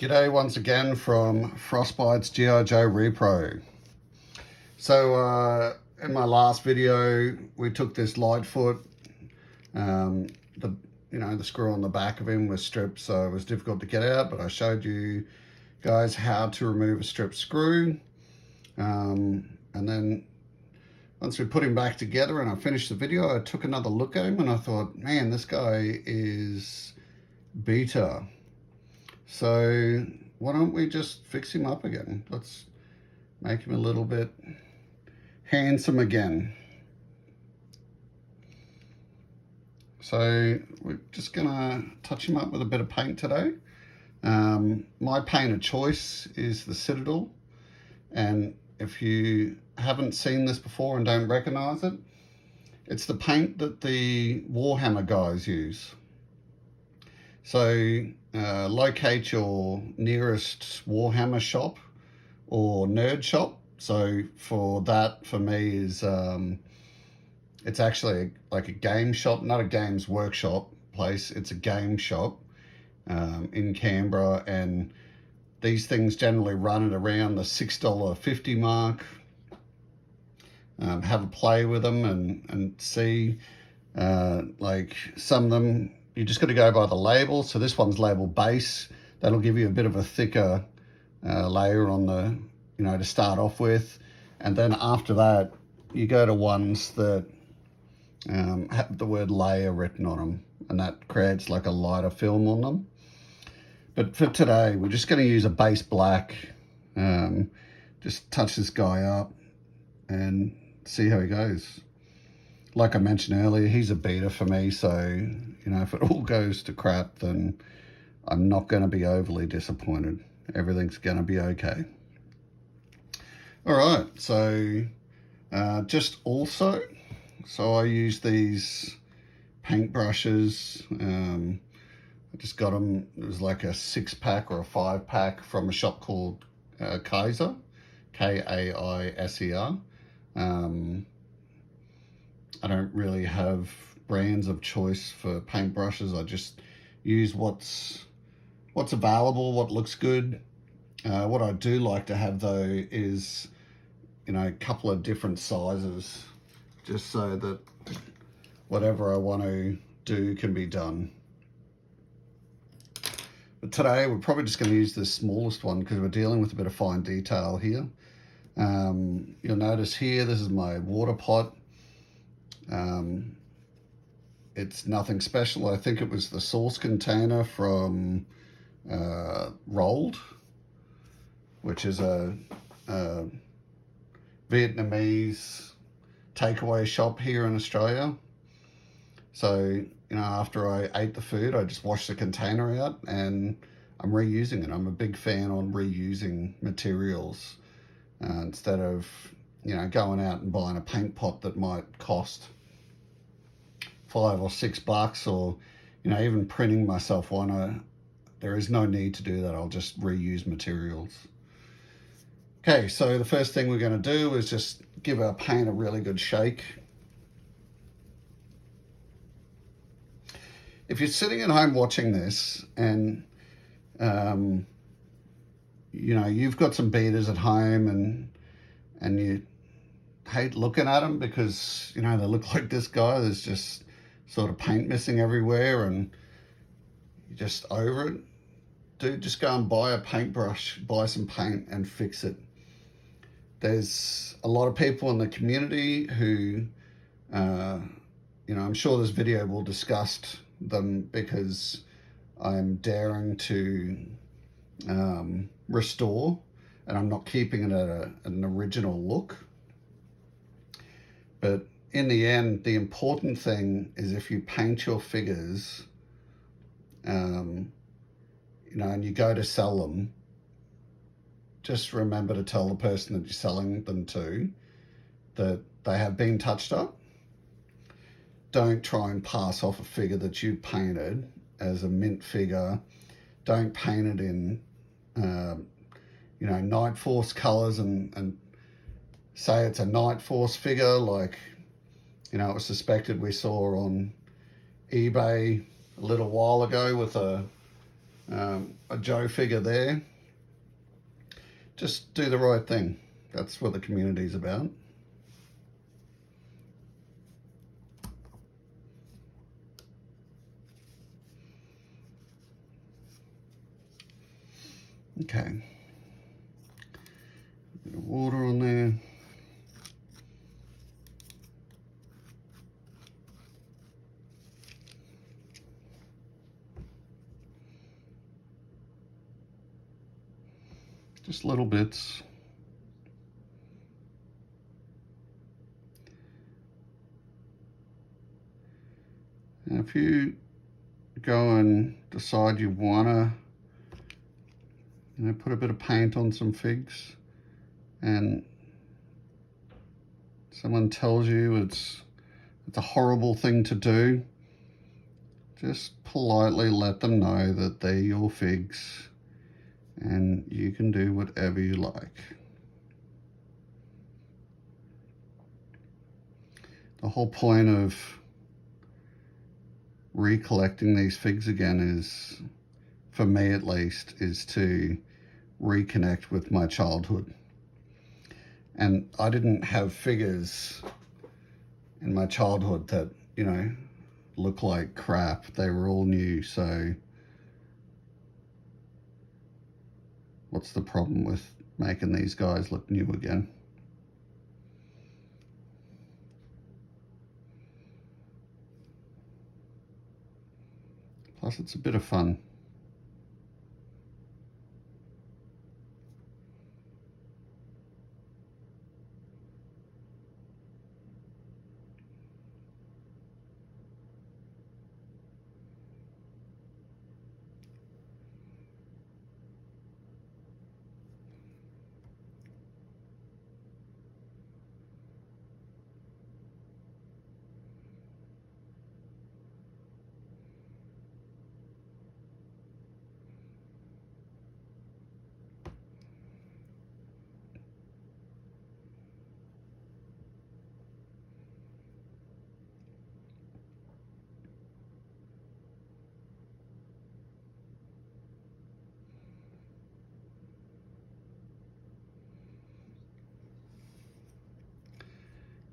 G'day once again from Frostbite's G.I. Joe Repro. So in my last video we took this Lightfoot, the screw on the back of him was stripped, so it was difficult to get out, but I showed you guys how to remove a stripped screw, and then once we put him back together and I finished the video, I took another look at him and I thought, man, this guy is beta. So why don't we just fix him up again? Let's make him a little bit handsome again. So we're just gonna touch him up with a bit of paint today. My paint of choice is the Citadel, and if you haven't seen this before and don't recognize it, it's the paint that the Warhammer guys use. So locate your nearest Warhammer shop or nerd shop. So for me is it's actually like a game shop, not a games workshop place. It's a game shop in Canberra, and these things generally run at around the $6.50 mark. Have a play with them and see, like some of them you just got to go by the label. So this one's labeled base. That'll give you a bit of a thicker layer on the, to start off with. And then after that, you go to ones that have the word layer written on them, and that creates like a lighter film on them. But for today, we're just going to use a base black. Just touch this guy up and see how he goes. Like I mentioned earlier, he's a beta for me, so if it all goes to crap, then I'm not going to be overly disappointed. Everything's going to be okay. All right, so so I use these paint brushes. I just got them. It was like a 6-pack or a 5-pack from a shop called Kaiser, K-A-I-S-E-R. I don't really have brands of choice for paintbrushes. I just use what's available, what looks good. What I do like to have though is, a couple of different sizes, just so that whatever I want to do can be done. But today we're probably just going to use the smallest one because we're dealing with a bit of fine detail here. You'll notice here, this is my water pot. It's nothing special. I think it was the sauce container from Rolled, which is a Vietnamese takeaway shop here in Australia. So, after I ate the food, I just washed the container out and I'm reusing it. I'm a big fan on reusing materials instead of, going out and buying a paint pot that might cost $5 or $6, or even printing myself one. There is no need to do that. I'll just reuse materials. Okay, so the first thing we're going to do is just give our paint a really good shake. If you're sitting at home watching this and you've got some beaters at home and you hate looking at them because they look like this guy, there's just sort of paint missing everywhere and you're just over it, dude, just go and buy a paintbrush, buy some paint and fix it. There's a lot of people in the community who I'm sure this video will discuss them because I'm daring to restore, and I'm not keeping it at an original look. But in the end, the important thing is if you paint your figures, and you go to sell them, just remember to tell the person that you're selling them to that they have been touched up. Don't try and pass off a figure that you painted as a mint figure. Don't paint it in, Night Force colors and say it's a Night Force figure like, it was suspected we saw on eBay a little while ago with a a Joe figure there. Just do the right thing. That's what the community's about. Okay. A bit of water on there. Just little bits. And if you go and decide you want to, put a bit of paint on some figs, and someone tells you it's a horrible thing to do, just politely let them know that they're your figs and you can do whatever you like. The whole point of recollecting these figs again is, for me at least, is to reconnect with my childhood. And I didn't have figures in my childhood that, look like crap. They were all new, so what's the problem with making these guys look new again? Plus, it's a bit of fun.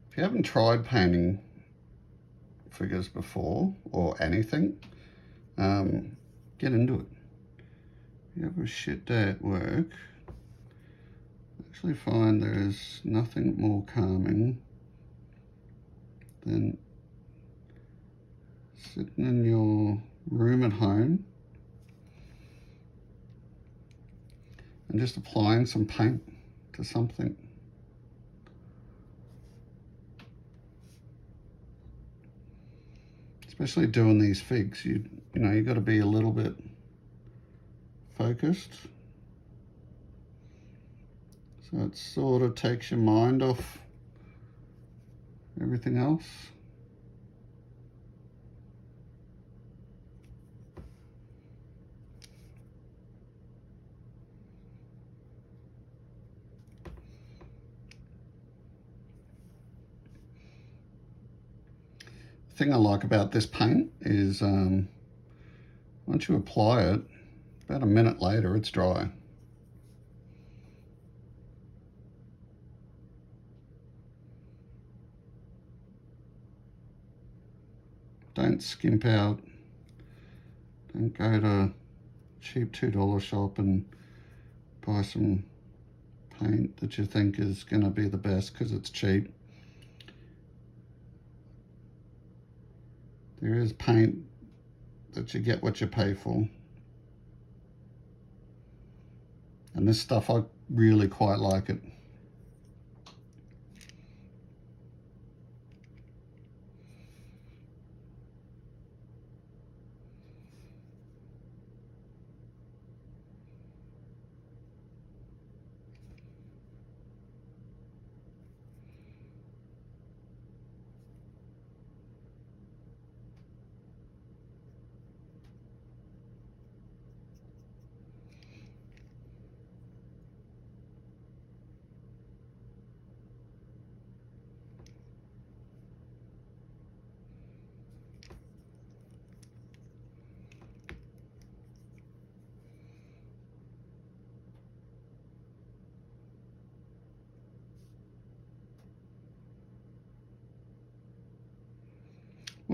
If you haven't tried painting figures before, or anything, get into it. If you have a shit day at work, I actually find there's nothing more calming than sitting in your room at home and just applying some paint to something. Especially doing these figs, you got to be a little bit focused. So it sort of takes your mind off everything else. The thing I like about this paint is once you apply it, about a minute later it's dry. Don't skimp out. Don't go to a cheap $2 shop and buy some paint that you think is going to be the best because it's cheap. There is paint that you get what you pay for. And this stuff, I really quite like it.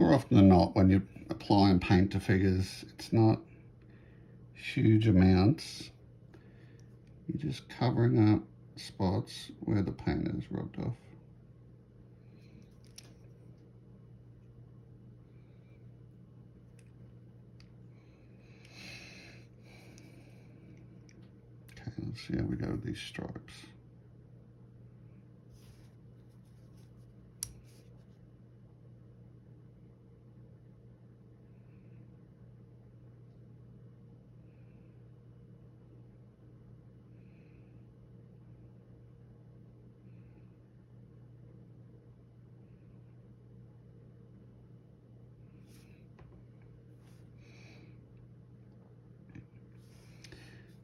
more often than not, when you're applying paint to figures, it's not huge amounts. You're just covering up spots where the paint is rubbed off. Okay, let's see how we go with these stripes.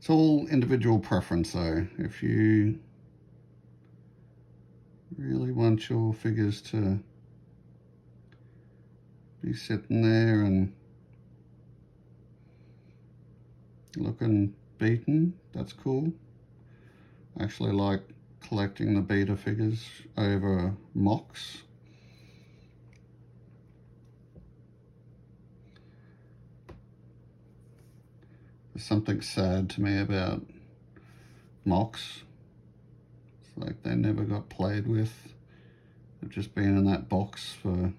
It's all individual preference though. If you really want your figures to be sitting there and looking beaten, that's cool. I actually like collecting the beta figures over mocks. There's something sad to me about mocks. It's like they never got played with. They've just been in that box for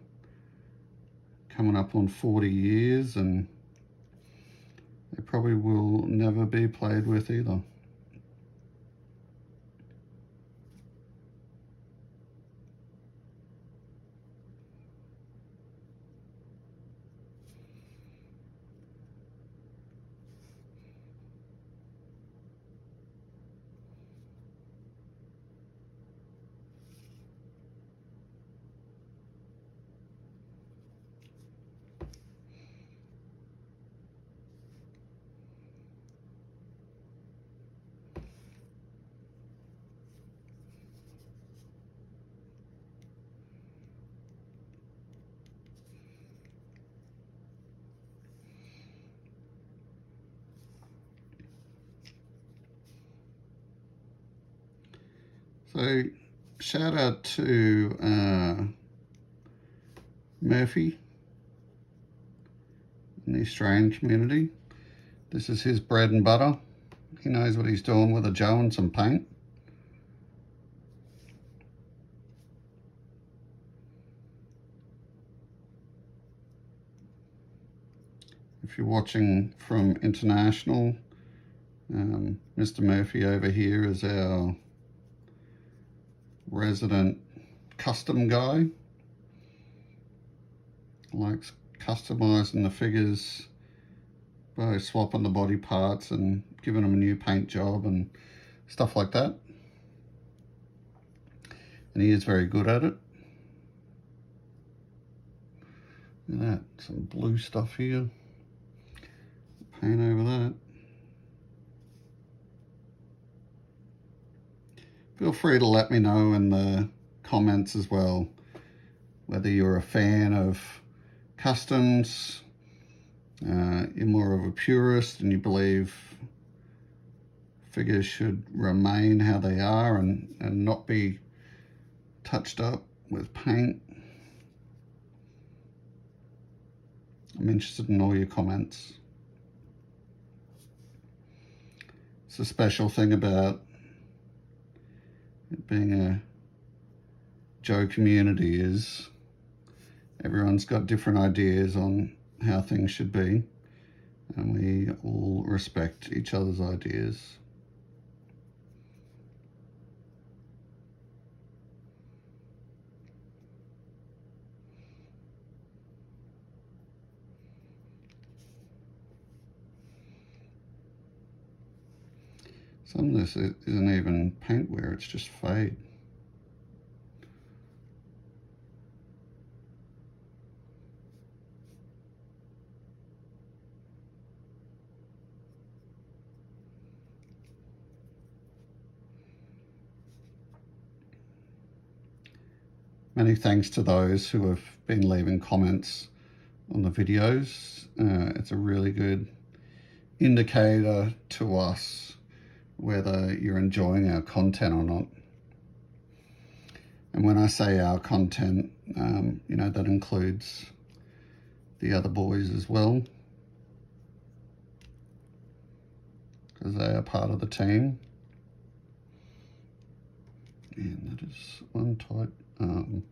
coming up on 40 years, and they probably will never be played with either. So shout out to Murphy in the Australian community. This is his bread and butter. He knows what he's doing with a Joe and some paint. If you're watching from international, Mr. Murphy over here is our resident custom guy. Likes customizing the figures by swapping the body parts and giving them a new paint job and stuff like that. And he is very good at it. Look at that, some blue stuff here. Paint over that. Feel free to let me know in the comments as well whether you're a fan of customs, you're more of a purist and you believe figures should remain how they are and not be touched up with paint. I'm interested in all your comments. It's a special thing about it being a Joe community is everyone's got different ideas on how things should be, and we all respect each other's ideas. Some of this isn't even paint wear, it's just fade. Many thanks to those who have been leaving comments on the videos. It's a really good indicator to us whether you're enjoying our content or not. And when I say our content, you know, that includes the other boys as well, because they are part of the team. And that is one tight arm.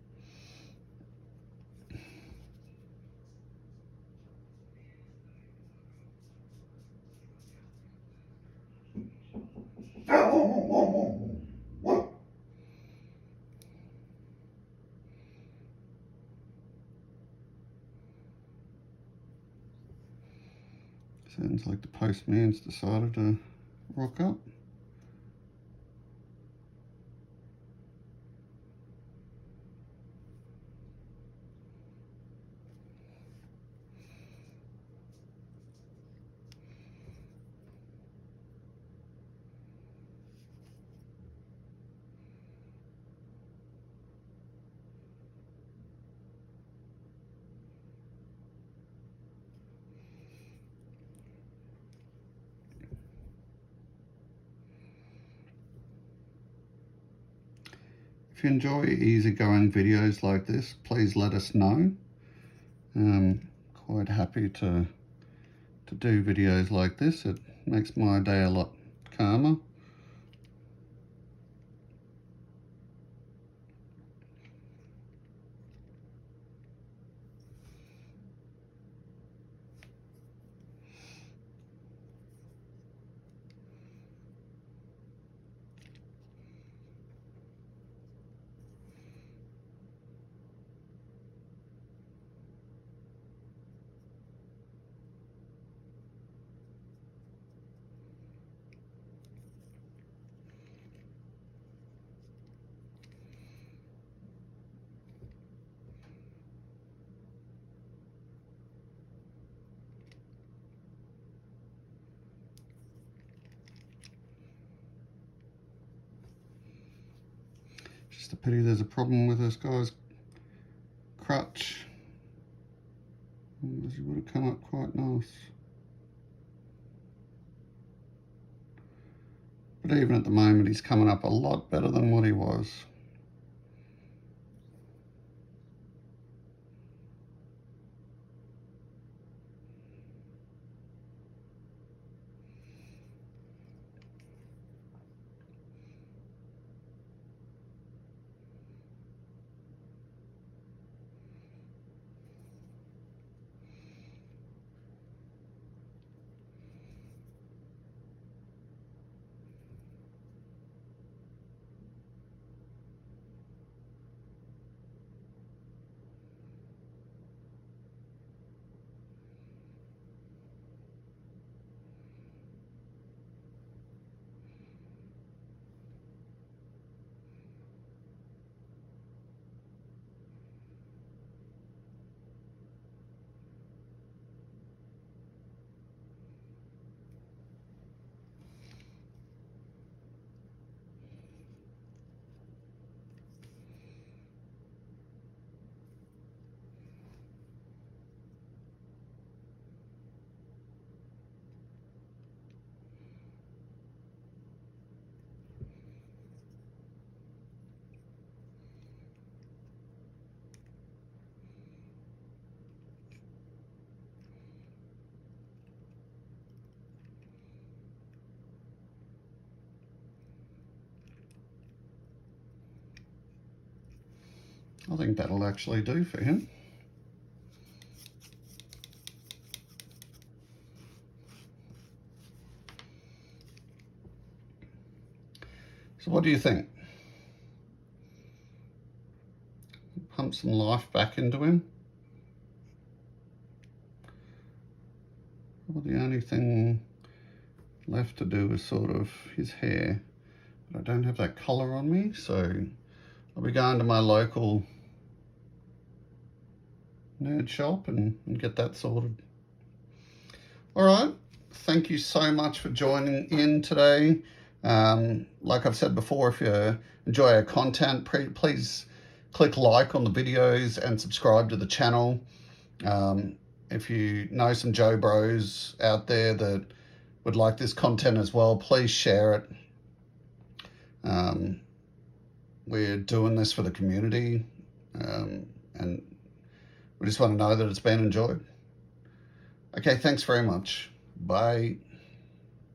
Sounds like the postman's decided to rock up. If you enjoy easygoing videos like this, please let us know. I'm quite happy to do videos like this. It makes my day a lot calmer. Just a pity there's a problem with this guy's crutch. Otherwise he would have come up quite nice. But even at the moment he's coming up a lot better than what he was. I think that'll actually do for him. So what do you think? Pump some life back into him. Well, the only thing left to do is sort of his hair. But I don't have that colour on me, so I'll be going to my local nerd shop and get that sorted. All right, thank you so much for joining in today. Like I've said before, if you enjoy our content, please click like on the videos and subscribe to the channel. If you know some Joe Bros out there that would like this content as well, please share it. We're doing this for the community, and we just want to know that it's been enjoyed. Okay, thanks very much. Bye.